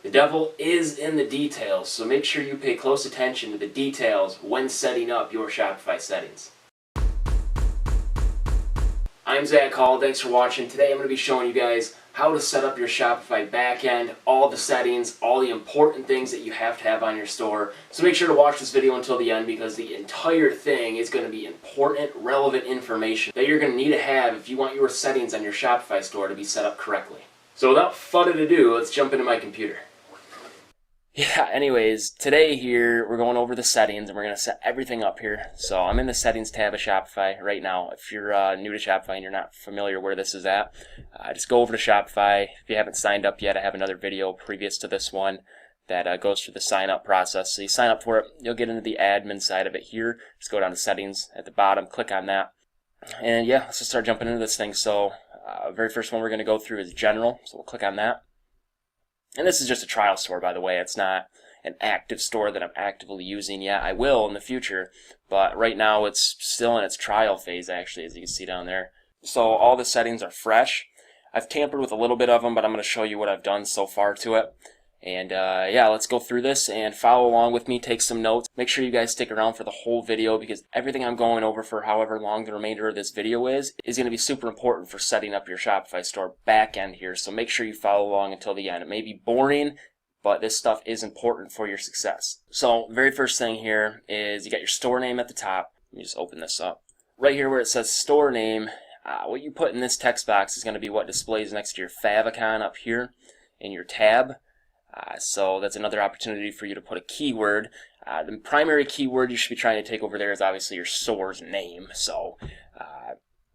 The devil is in the details, so make sure you pay close attention to the details when setting up your Shopify settings. I'm Zach Hall, thanks for watching. Today I'm going to be showing you guys how to set up your Shopify backend, all the settings, all the important things that you have to have on your store. So make sure to watch this video until the end because the entire thing is going to be important, relevant information that you're going to need to have if you want your settings on your Shopify store to be set up correctly. So without further ado, let's jump into my computer. Yeah, anyways, today here we're going over the settings and we're going to set everything up here. So I'm in the settings tab of Shopify right now. If you're new to Shopify and you're not familiar where this is at, just go over to Shopify. If you haven't signed up yet, I have another video previous to this one that goes through the sign up process. So you sign up for it, you'll get into the admin side of it here. Just go down to settings at the bottom, click on that. And yeah, let's just start jumping into this thing. So very first one we're going to go through is general. So we'll click on that. And this is just a trial store, by the way. It's not an active store that I'm actively using yet. I will in the future, but right now it's still in its trial phase, actually, as you can see down there. So all the settings are fresh. I've tampered with a little bit of them, but I'm going to show you what I've done so far to it. And yeah, let's go through this and follow along with me, take some notes. Make sure you guys stick around for the whole video because everything I'm going over for however long the remainder of this video is going to be super important for setting up your Shopify store back end here. So make sure you follow along until the end. It may be boring, but this stuff is important for your success. So very first thing here is you got your store name at the top. Let me just open this up. Right here where it says store name, what you put in this text box is going to be what displays next to your favicon up here in your tab. So that's another opportunity for you to put a keyword. The primary keyword you should be trying to take over there is obviously your store's name. So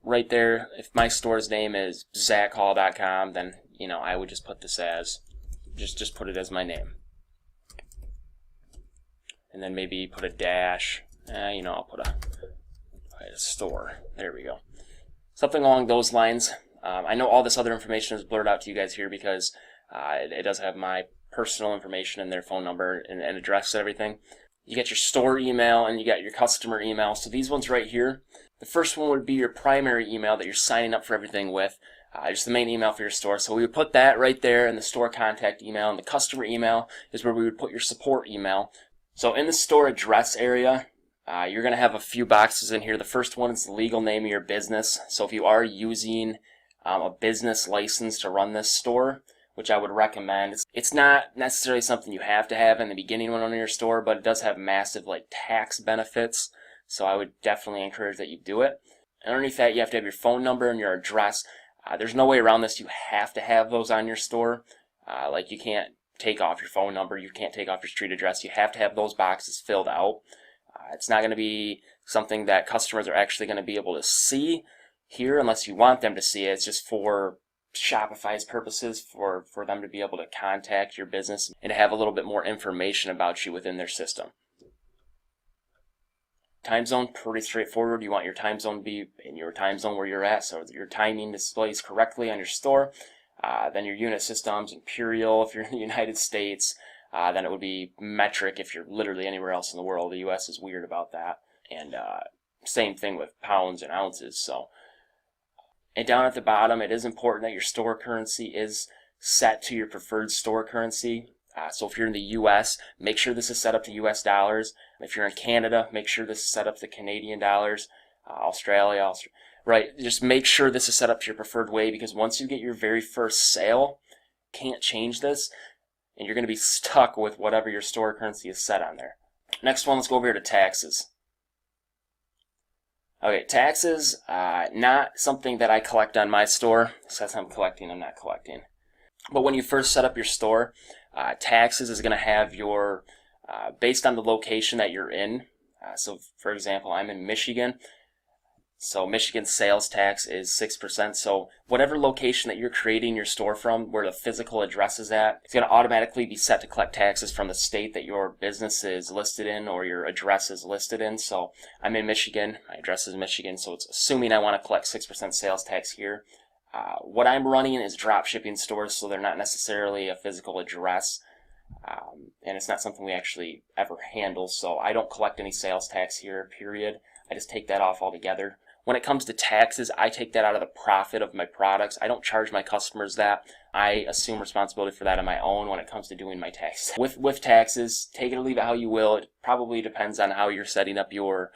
right there, if my store's name is zachhall.com, then I would just put this as just put it as my name, and then maybe put a dash. I'll put a store. There we go. Something along those lines. I know all this other information is blurred out to you guys here because it does have my personal information and their phone number and address and everything. You got your store email and you got your customer email. So these ones right here, the first one would be your primary email that you're signing up for everything with, just the main email for your store. So we would put that right there in the store contact email, and the customer email is where we would put your support email. So in the store address area, you're going to have a few boxes in here. The first one is the legal name of your business. So if you are using a business license to run this store, which I would recommend. It's not necessarily something you have to have in the beginning when running your store, but it does have massive tax benefits. So I would definitely encourage that you do it. Underneath that, you have to have your phone number and your address. There's no way around this. You have to have those on your store. You can't take off your phone number. You can't take off your street address. You have to have those boxes filled out. It's not going to be something that customers are actually going to be able to see here unless you want them to see it. It's just for Shopify's purposes for them to be able to contact your business and to have a little bit more information about you within their system. Time zone, pretty straightforward. You want your time zone to be in your time zone where you're at, so your timing displays correctly on your store. Then your unit systems, imperial if you're in the United States. Then it would be metric if you're literally anywhere else in the world. The US is weird about that. And same thing with pounds and ounces. And down at the bottom, it is important that your store currency is set to your preferred store currency. So if you're in the U.S., make sure this is set up to U.S. dollars. If you're in Canada, make sure this is set up to Canadian dollars. Australia, right? Just make sure this is set up to your preferred way because once you get your very first sale, can't change this, and you're going to be stuck with whatever your store currency is set on there. Next one, let's go over here to taxes. Okay, taxes, not something that I collect on my store. Since I'm collecting, I'm not collecting. But when you first set up your store, taxes is going to have your, based on the location that you're in. So, for example, I'm in Michigan. So Michigan sales tax is 6%. So whatever location that you're creating your store from, where the physical address is at, it's going to automatically be set to collect taxes from the state that your business is listed in or your address is listed in. So I'm in Michigan. My address is Michigan. So it's assuming I want to collect 6% sales tax here. What I'm running is drop shipping stores, so they're not necessarily a physical address. And it's not something we actually ever handle. So I don't collect any sales tax here, period. I just take that off altogether. When it comes to taxes, I take that out of the profit of my products. I don't charge my customers that. I assume responsibility for that on my own when it comes to doing my taxes. With taxes, take it or leave it how you will. It probably depends on how you're setting up your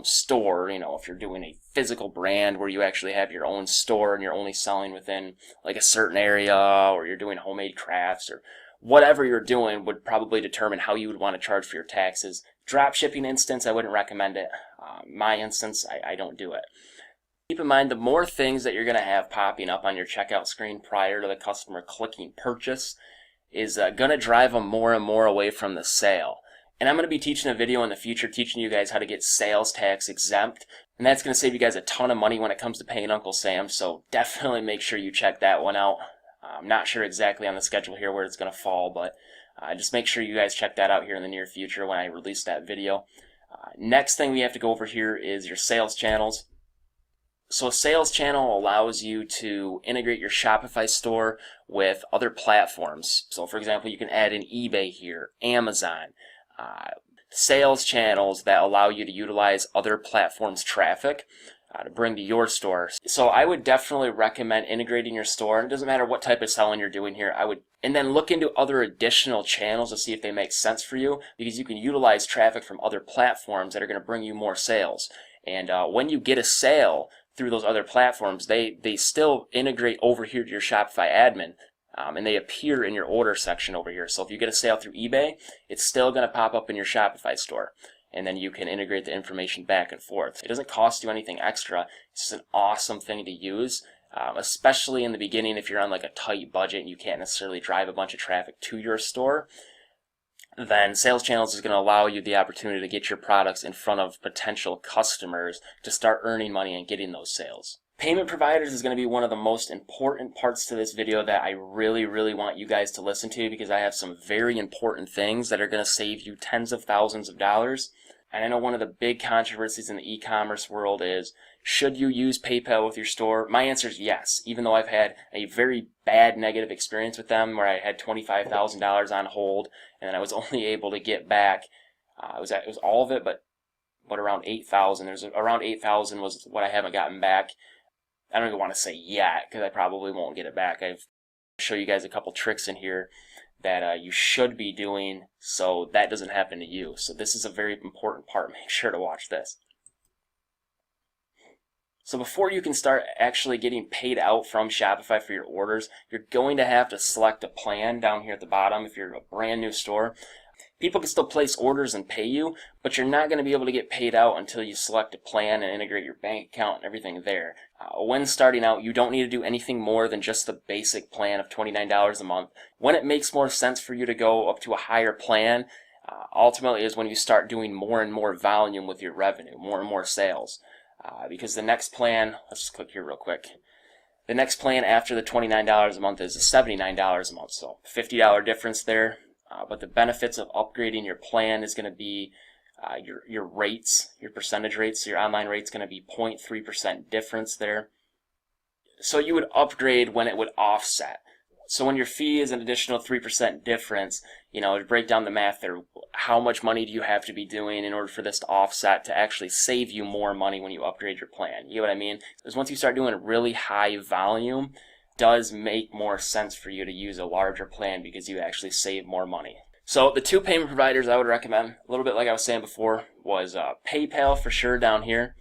store. You know, if you're doing a physical brand where you actually have your own store and you're only selling within like a certain area, or you're doing homemade crafts, or whatever you're doing would probably determine how you would want to charge for your taxes. Drop shipping instance, I wouldn't recommend it. My instance, I don't do it. Keep in mind, the more things that you're going to have popping up on your checkout screen prior to the customer clicking purchase is going to drive them more and more away from the sale. And I'm going to be teaching a video in the future teaching you guys how to get sales tax exempt. And that's going to save you guys a ton of money when it comes to paying Uncle Sam. So definitely make sure you check that one out. I'm not sure exactly on the schedule here where it's going to fall, but just make sure you guys check that out here in the near future when I release that video. Next thing we have to go over here is your sales channels. So a sales channel allows you to integrate your Shopify store with other platforms. So for example, you can add in eBay here, Amazon, sales channels that allow you to utilize other platforms' traffic to bring to your store. So I would definitely recommend integrating your store. It doesn't matter what type of selling you're doing here. And then look into other additional channels to see if they make sense for you, because you can utilize traffic from other platforms that are going to bring you more sales. And when you get a sale through those other platforms, they still integrate over here to your Shopify admin, and they appear in your order section over here. So if you get a sale through eBay, it's still going to pop up in your Shopify store, and then you can integrate the information back and forth. It doesn't cost you anything extra. It's just an awesome thing to use, especially in the beginning if you're on like a tight budget and you can't necessarily drive a bunch of traffic to your store. Then sales channels is going to allow you the opportunity to get your products in front of potential customers to start earning money and getting those sales. Payment providers is going to be one of the most important parts to this video that I really, really want you guys to listen to, because I have some very important things that are going to save you tens of thousands of dollars. And I know one of the big controversies in the e-commerce world is, should you use PayPal with your store? My answer is yes, even though I've had a very bad negative experience with them where I had $25,000 on hold and then I was only able to get back, it was all of it, but around 8,000. There's around 8,000 was what I haven't gotten back. I don't even want to say yet, because I probably won't get it back. I've show you guys a couple tricks in here that you should be doing so that doesn't happen to you. So this is a very important part. Make sure to watch this. So before you can start actually getting paid out from Shopify for your orders, you're going to have to select a plan down here at the bottom if you're a brand new store. People can still place orders and pay you, but you're not going to be able to get paid out until you select a plan and integrate your bank account and everything there. When starting out, you don't need to do anything more than just the basic plan of $29 a month. When it makes more sense for you to go up to a higher plan, ultimately is when you start doing more and more volume with your revenue, more and more sales. Because the next plan, let's just click here real quick. The next plan after the $29 a month is $79 a month, so $50 difference there. But the benefits of upgrading your plan is going to be your rates, your percentage rates. So your online rate's going to be 0.3% difference there. So you would upgrade when it would offset. So when your fee is an additional 3% difference, to break down the math there, how much money do you have to be doing in order for this to offset to actually save you more money when you upgrade your plan? You know what I mean? Because once you start doing a really high volume, does make more sense for you to use a larger plan because you actually save more money. So the two payment providers I would recommend, a little bit like I was saying before, was PayPal for sure down here,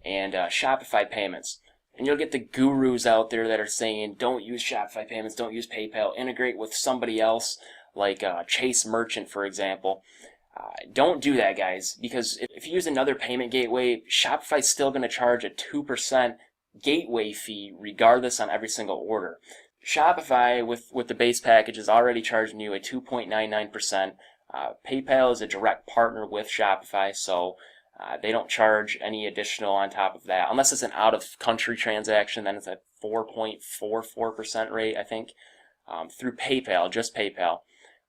and Shopify payments. And you'll get the gurus out there that are saying, don't use Shopify payments, don't use PayPal, integrate with somebody else, like Chase Merchant, for example. Don't do that, guys, because if you use another payment gateway, Shopify's still going to charge a 2% gateway fee regardless on every single order. Shopify with the base package is already charging you a 2.99%. PayPal is a direct partner with Shopify, so they don't charge any additional on top of that unless it's an out-of-country transaction. Then it's a 4.44% rate, I think, through PayPal, just PayPal.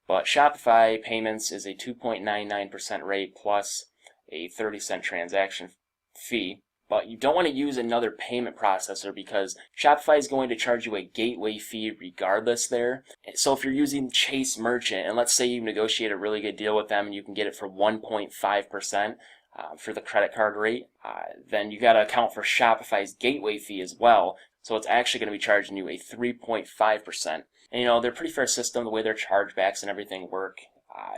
But Shopify payments is a 2.99% rate plus a 30-cent transaction fee. But you don't want to use another payment processor because Shopify is going to charge you a gateway fee regardless there. So if you're using Chase Merchant, and let's say you negotiate a really good deal with them and you can get it for 1.5%, for the credit card rate. Then you got to account for Shopify's gateway fee as well. So it's actually going to be charging you a 3.5%. And they're a pretty fair system. The way their chargebacks and everything work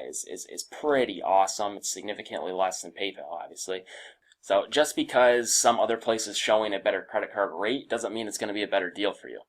is pretty awesome. It's significantly less than PayPal, obviously. So just because some other place is showing a better credit card rate doesn't mean it's going to be a better deal for you.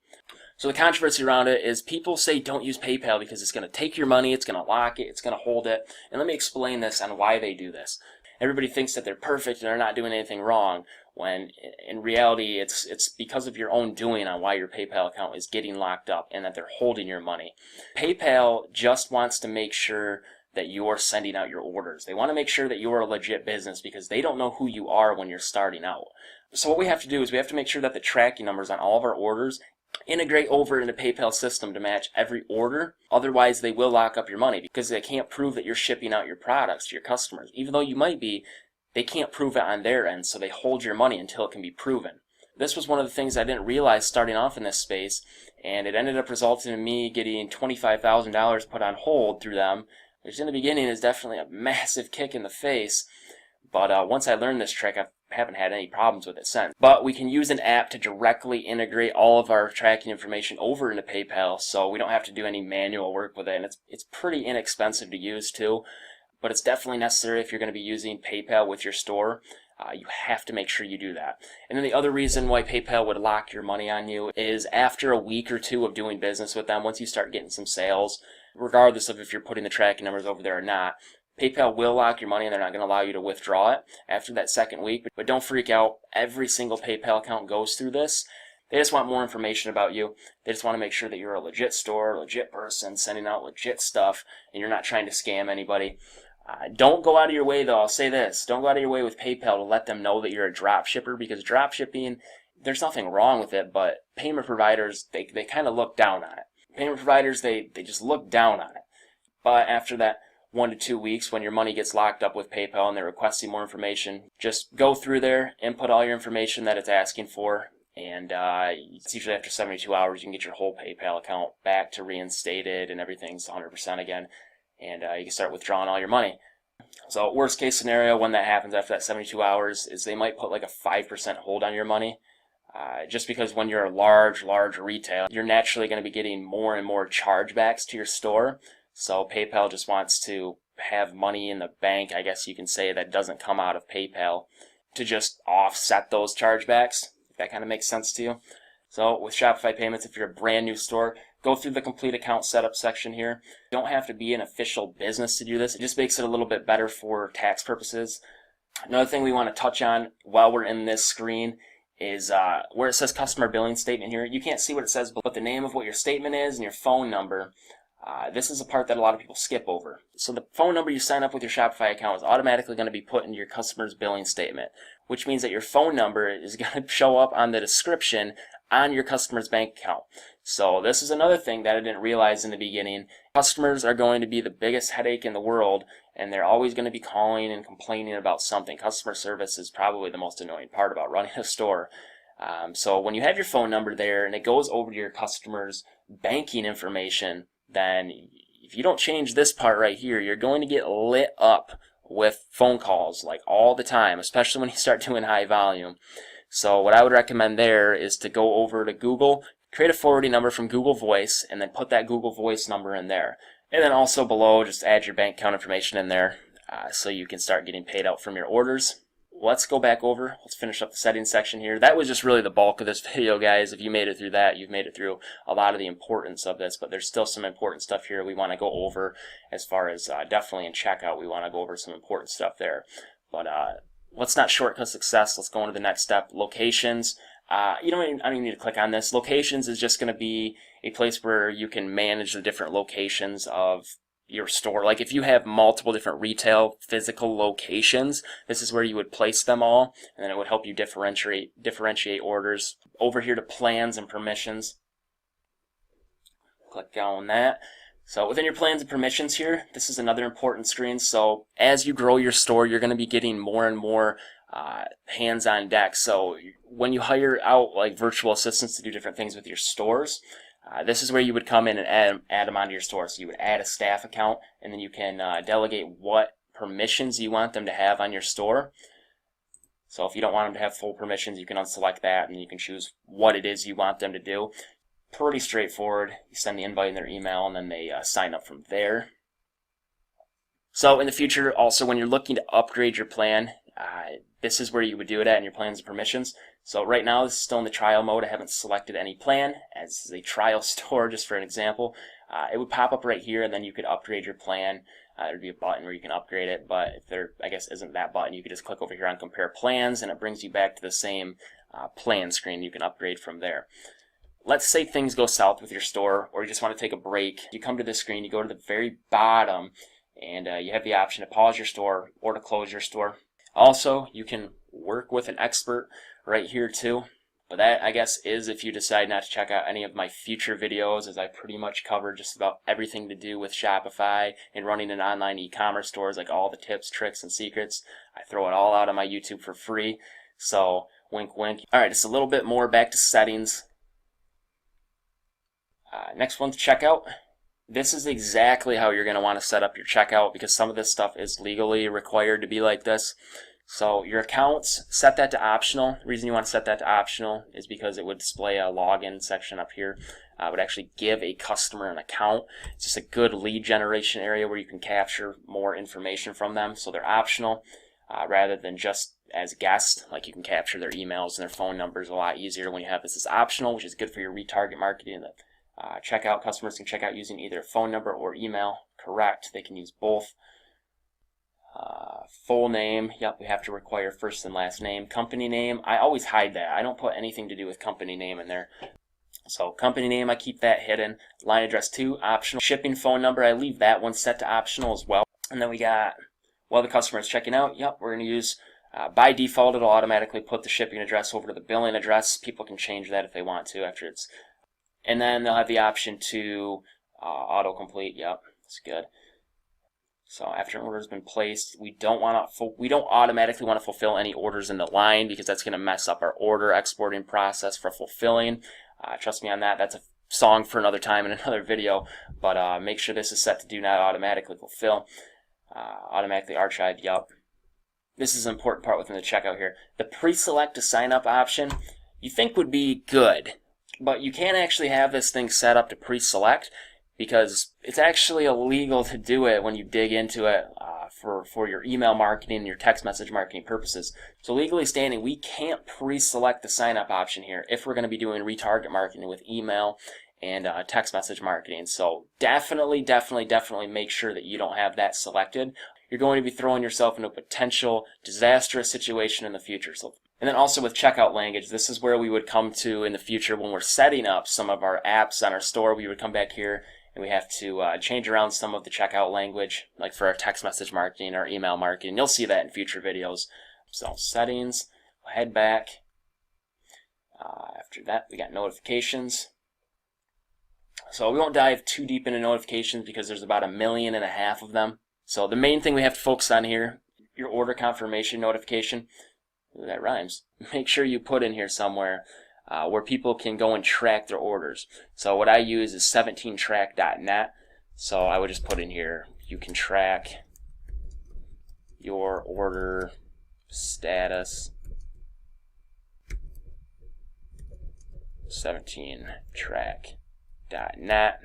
So the controversy around it is people say don't use PayPal because it's going to take your money, it's going to lock it, it's going to hold it. And let me explain this on why they do this. Everybody thinks that they're perfect and they're not doing anything wrong, when in reality it's because of your own doing on why your PayPal account is getting locked up and that they're holding your money. PayPal just wants to make sure that you're sending out your orders. They want to make sure that you're a legit business because they don't know who you are when you're starting out. So what we have to do is we have to make sure that the tracking numbers on all of our orders integrate over into PayPal system to match every order. Otherwise, they will lock up your money because they can't prove that you're shipping out your products to your customers. Even though you might be, they can't prove it on their end, so they hold your money until it can be proven. This was one of the things I didn't realize starting off in this space, and it ended up resulting in me getting $25,000 put on hold through them, which in the beginning is definitely a massive kick in the face. But once I learned this trick, I haven't had any problems with it since. But we can use an app to directly integrate all of our tracking information over into PayPal, so we don't have to do any manual work with it. And it's pretty inexpensive to use too, but it's definitely necessary if you're going to be using PayPal with your store. You have to make sure you do that. And then the other reason why PayPal would lock your money on you is after a week or two of doing business with them, once you start getting some sales, regardless of if you're putting the tracking numbers over there or not, PayPal will lock your money and they're not going to allow you to withdraw it after that second week. But don't freak out. Every single PayPal account goes through this. They just want more information about you. They just want to make sure that you're a legit store, a legit person, sending out legit stuff, and you're not trying to scam anybody. Don't go out of your way, though. I'll say this. Don't go out of your way with PayPal to let them know that you're a drop shipper, because drop shipping, there's nothing wrong with it, but payment providers, they kind of look down on it. Payment providers, they just look down on it. But after that 1 to 2 weeks, when your money gets locked up with PayPal and they're requesting more information, just go through there, input all your information that it's asking for, and it's usually after 72 hours you can get your whole PayPal account back to reinstated and everything's 100% again, and you can start withdrawing all your money. So worst case scenario when that happens after that 72 hours is they might put like a 5% hold on your money. Just because when you're a large retail, you're naturally going to be getting more and more chargebacks to your store. So PayPal just wants to have money in the bank, I guess you can say, that doesn't come out of PayPal to just offset those chargebacks, if that kind of makes sense to you. So with Shopify payments, if you're a brand new store, go through the complete account setup section here. You don't have to be an official business to do this. It just makes it a little bit better for tax purposes. Another thing we want to touch on while we're in this screen is where it says customer billing statement here. You can't see what it says, but the name of what your statement is and your phone number. This is a part that a lot of people skip over. So the phone number you sign up with your Shopify account is automatically going to be put into your customer's billing statement, which means that your phone number is going to show up on the description on your customer's bank account. So this is another thing that I didn't realize in the beginning. Customers are going to be the biggest headache in the world, and they're always going to be calling and complaining about something. Customer service is probably the most annoying part about running a store. So when you have your phone number there and it goes over to your customer's banking information, then if you don't change this part right here, you're going to get lit up with phone calls like all the time, especially when you start doing high volume. So what I would recommend there is to go over to Google, create a forwarding number from Google Voice, and then put that Google Voice number in there. And then also below, just add your bank account information in there so you can start getting paid out from your orders. Let's go back over. Let's finish up the settings section here. That was just really the bulk of this video, guys. If you made it through that, you've made it through a lot of the importance of this, but there's still some important stuff here we want to go over as far as definitely in checkout. We want to go over some important stuff there. But let's not shortcut success. Let's go on to the next step. Locations. I don't even need to click on this. Locations is just going to be a place where you can manage the different locations of your store. Like if you have multiple different retail physical locations, this is where you would place them all, and then it would help you differentiate orders. Over here to plans and permissions. Click on that. So within your plans and permissions here, this is another important screen. So as you grow your store, you're going to be getting more and more hands on deck. So when you hire out like virtual assistants to do different things with your stores, this is where you would come in and add them onto your store. So you would add a staff account, and then you can delegate what permissions you want them to have on your store. So if you don't want them to have full permissions, you can unselect that and you can choose what it is you want them to do. Pretty straightforward. You send the invite in their email and then they sign up from there. So in the future, also when you're looking to upgrade your plan, this is where you would do it at in your plans and permissions. So right now this is still in the trial mode. I haven't selected any plan as this is a trial store, just for an example. It would pop up right here and then you could upgrade your plan. There'd be a button where you can upgrade it, but if there, I guess, isn't that button, you could just click over here on compare plans and it brings you back to the same plan screen. You can upgrade from there. Let's say things go south with your store or you just want to take a break. You come to this screen, you go to the very bottom and you have the option to pause your store or to close your store. Also, you can work with an expert right here too. But that, I guess, is if you decide not to check out any of my future videos, as I pretty much cover just about everything to do with Shopify and running an online e-commerce stores, like all the tips, tricks, and secrets. I throw it all out on my YouTube for free. So, wink, wink. All right, just a little bit more back to settings. Next one's checkout. This is exactly how you're going to want to set up your checkout because some of this stuff is legally required to be like this. So your accounts, set that to optional. The reason you want to set that to optional is because it would display a login section up here. It would actually give a customer an account. It's just a good lead generation area where you can capture more information from them. So they're optional rather than just as guests. Like you can capture their emails and their phone numbers a lot easier when you have this as optional, which is good for your retarget marketing. Checkout, customers can check out using either a phone number or email. Correct. They can use both. Full name, yep, we have to require first and last name. Company name, I always hide that. I don't put anything to do with company name in there. So company name, I keep that hidden. Line address 2, optional. Shipping phone number, I leave that one set to optional as well. And then we got, while the customer is checking out, yep, we're going to use, by default, it'll automatically put the shipping address over to the billing address. People can change that if they want to after it's, and then they'll have the option to autocomplete, yep, that's good. So after an order has been placed, we don't automatically want to fulfill any orders in the line because that's going to mess up our order exporting process for fulfilling. Trust me on that. That's a song for another time in another video. But make sure this is set to do not automatically fulfill. Automatically archive, yup. This is an important part within the checkout here. The pre-select to sign up option you think would be good, but you can't actually have this thing set up to pre-select because it's actually illegal to do it when you dig into it for your email marketing and your text message marketing purposes. So legally standing, we can't pre-select the sign-up option here if we're going to be doing retarget marketing with email and text message marketing. So definitely make sure that you don't have that selected. You're going to be throwing yourself into a potential disastrous situation in the future. And then also with checkout language, this is where we would come to in the future when we're setting up some of our apps on our store. We would come back here and we have to change around some of the checkout language, like for our text message marketing or email marketing. You'll see that in future videos. So settings, we'll head back. After that, we got notifications. So we won't dive too deep into notifications because there's about 1.5 million of them. So the main thing we have to focus on here, your order confirmation notification. Ooh, that rhymes. Make sure you put in here somewhere where people can go and track their orders. So what I use is 17track.net. So I would just put in here, you can track your order status. 17track.net.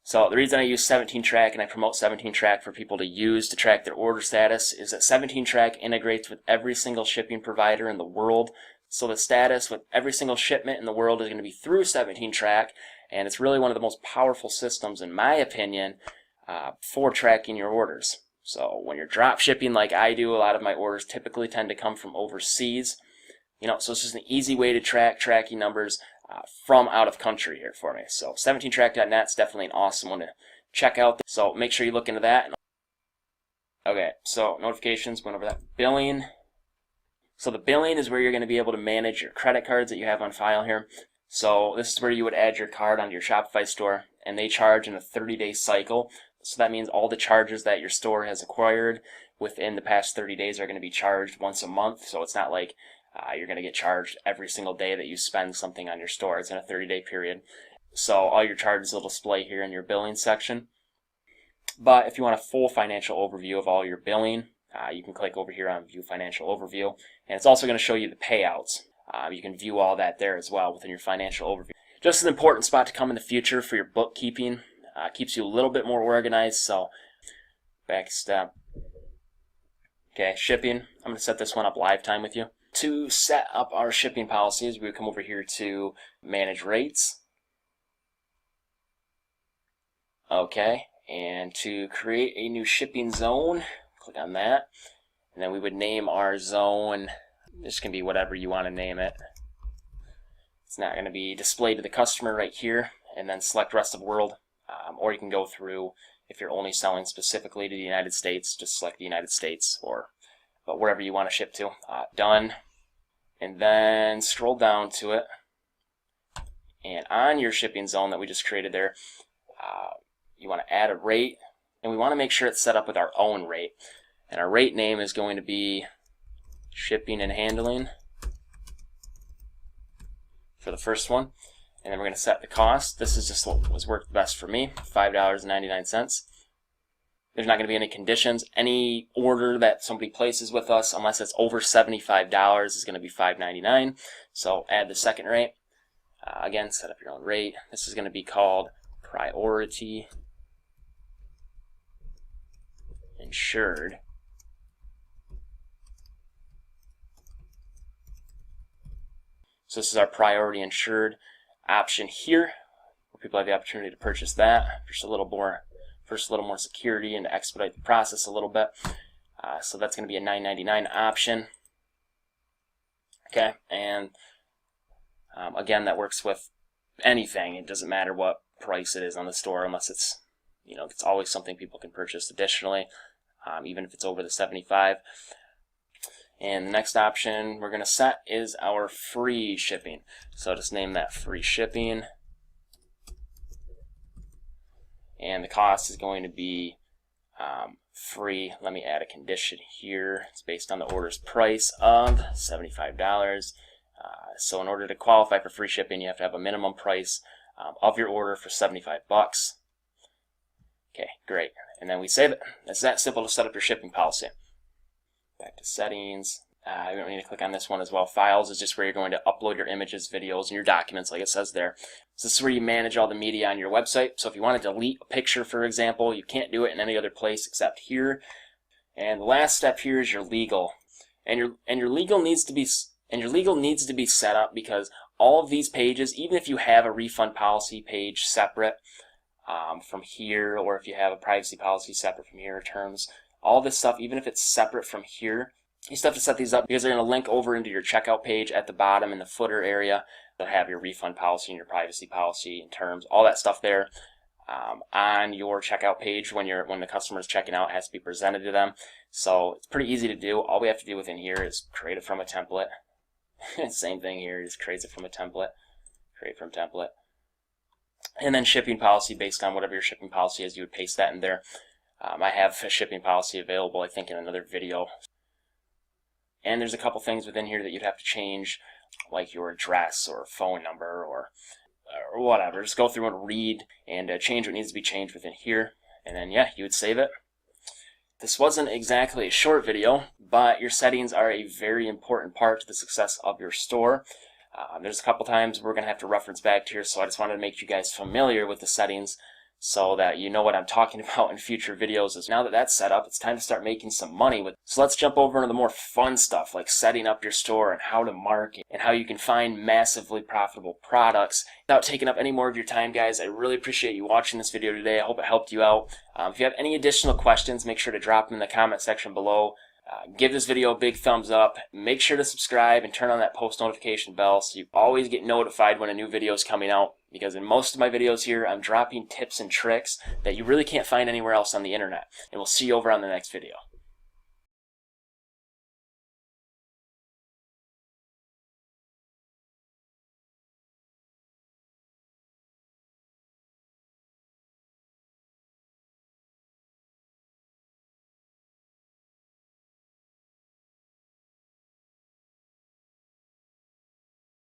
So the reason I use 17track and I promote 17track for people to use to track their order status is that 17track integrates with every single shipping provider in the world. So the status with every single shipment in the world is going to be through 17track, and it's really one of the most powerful systems, in my opinion, for tracking your orders. So when you're drop shipping like I do, a lot of my orders typically tend to come from overseas. So it's just an easy way to track tracking numbers from out of country here for me. So 17track.net is definitely an awesome one to check out. So make sure you look into that. Okay, so notifications, went over that. Billing. So the billing is where you're going to be able to manage your credit cards that you have on file here. So this is where you would add your card onto your Shopify store, and they charge in a 30-day cycle. So that means all the charges that your store has acquired within the past 30 days are going to be charged once a month. So it's not like you're going to get charged every single day that you spend something on your store. It's in a 30-day period. So all your charges will display here in your billing section. But if you want a full financial overview of all your billing, you can click over here on View Financial Overview, and it's also going to show you the payouts. You can view all that there as well within your financial overview. Just an important spot to come in the future for your bookkeeping. Keeps you a little bit more organized. So back step. Okay, shipping. I'm going to set this one up live time with you. To set up our shipping policies, we would come over here to Manage Rates. Okay, and to create a new shipping zone, click on that. And then we would name our zone. This can be whatever you want to name it. It's not going to be displayed to the customer right here. And then select Rest of World. Or you can go through, if you're only selling specifically to the United States, just select the United States, but wherever you want to ship to. Done. And then scroll down to it. And on your shipping zone that we just created there, you want to add a rate. And we want to make sure it's set up with our own rate. And our rate name is going to be Shipping and Handling for the first one. And then we're going to set the cost. This is just what was worked best for me, $5.99. There's not going to be any conditions. Any order that somebody places with us, unless it's over $75, is going to be $5.99. So add the second rate. Again, set up your own rate. This is going to be called Priority Insured. So this is our Priority Insured option here, where people have the opportunity to purchase that. Just a little more security and to expedite the process a little bit. So that's going to be a $9.99 option. Okay, and again, that works with anything. It doesn't matter what price it is on the store, unless it's, it's always something people can purchase additionally, even if it's over the 75. And the next option we're going to set is our free shipping. So just name that free shipping. And the cost is going to be free. Let me add a condition here. It's based on the order's price of $75. So in order to qualify for free shipping, you have to have a minimum price of your order for $75. Okay, great. And then we save it. It's that simple to set up your shipping policy. Back to settings. You don't need to click on this one as well. Files is just where you're going to upload your images, videos, and your documents, like it says there. So this is where you manage all the media on your website. So if you want to delete a picture, for example, you can't do it in any other place except here. And the last step here is your legal. And your legal needs to be set up, because all of these pages, even if you have a refund policy page separate from here, or if you have a privacy policy separate from here, terms, all this stuff, even if it's separate from here, you still have to set these up, because they're going to link over into your checkout page at the bottom in the footer area. They'll have your refund policy and your privacy policy and terms, all that stuff there on your checkout page when the customer is checking out. It has to be presented to them. So it's pretty easy to do. All we have to do within here is create it from a template. Same thing here, just creates it from a template. Create from template. And then shipping policy, based on whatever your shipping policy is, you would paste that in there. I have a shipping policy available, I think, in another video. And there's a couple things within here that you'd have to change, like your address or phone number or whatever. Just go through and read and change what needs to be changed within here. And then, yeah, you would save it. This wasn't exactly a short video, but your settings are a very important part to the success of your store. There's a couple times we're going to have to reference back to here, so I just wanted to make you guys familiar with the settings so that you know what I'm talking about in future videos. Now that that's set up, it's time to start making some money with. So let's jump over into the more fun stuff, like setting up your store and how to market and how you can find massively profitable products. Without taking up any more of your time, guys, I really appreciate you watching this video today. I hope it helped you out. If you have any additional questions, make sure to drop them in the comment section below. Give this video a big thumbs up. Make sure to subscribe and turn on that post notification bell so you always get notified when a new video is coming out, because in most of my videos here I'm dropping tips and tricks that you really can't find anywhere else on the internet. And we'll see you over on the next video.